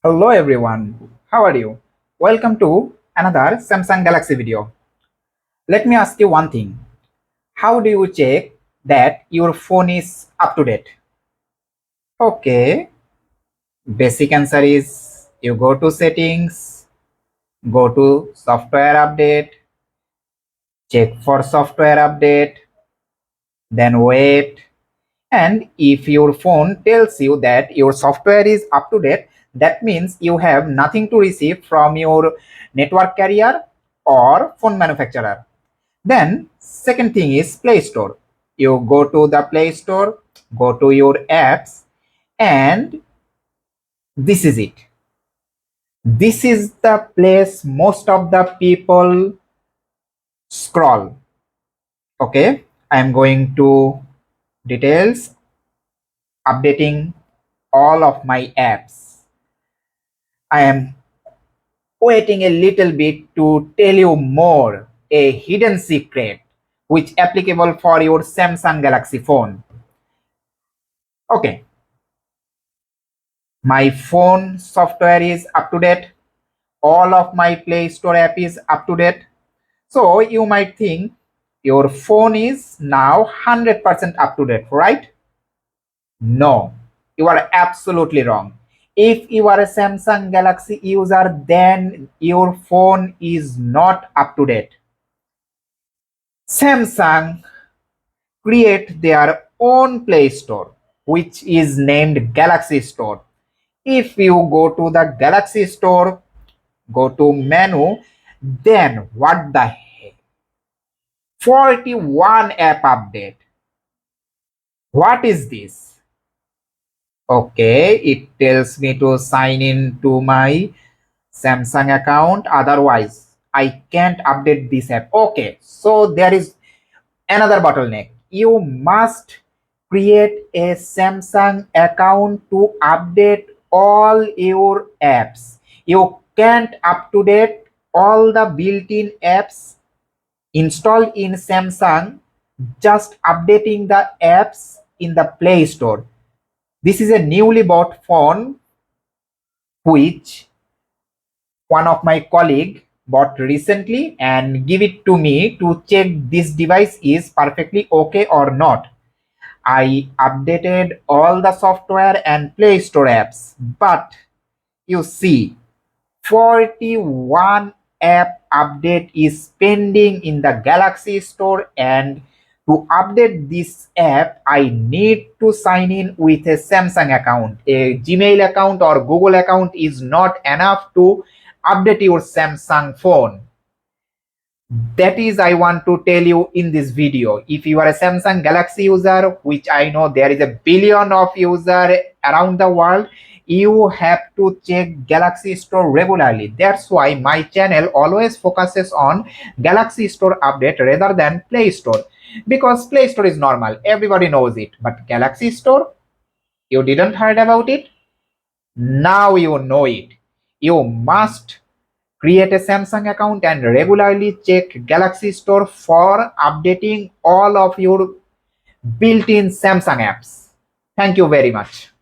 Hello everyone, how are you? Welcome to another Samsung Galaxy video. Let me ask you one thing. How do you check that your phone is up to date? Okay, basic answer is you go to settings, go to software update, check for software update, then wait. And if your phone tells you that your software is up to date, that means you have nothing to receive from your network carrier or phone manufacturer. Then second thing is Play Store. You go to the Play Store, go to your apps, and this is it. This is the place most of the people scroll. Okay, I am going to details, updating all of my apps. I am waiting a little bit to tell you more, a hidden secret which applicable for your Samsung Galaxy phone. Okay, my phone software is up to date. All of my Play Store app is up to date. So you might think your phone is now 100% up to date, right? No, you are absolutely wrong. If you are a Samsung Galaxy user, then your phone is not up to date. Samsung create their own Play Store, which is named Galaxy Store. If you go to the Galaxy Store, go to menu, then what the heck? 41 app update. What is this? Okay, it tells me to sign in to my Samsung account. Otherwise, I can't update this app. Okay, so there is another bottleneck. You must create a Samsung account to update all your apps. You can't up to date all the built-in apps installed in Samsung just updating the apps in the Play Store. This is a newly bought phone which one of my colleague bought recently and give it to me to check this device is perfectly okay or not. I updated all the software and Play Store apps, but you see 41 app update is pending in the Galaxy Store, and to update this app I need to sign in with a Samsung account. A Gmail account or Google account is not enough to update your Samsung phone. That is I want to tell you in this video. If you are a Samsung Galaxy user, which I know there is a billion of user around the world, you have to check Galaxy Store regularly. That's why my channel always focuses on Galaxy Store update rather than Play Store, because Play Store is normal, everybody knows it, but Galaxy Store, you didn't heard about it, now you know it. You must create a Samsung account and regularly check Galaxy Store for updating all of your built-in Samsung apps. Thank you very much.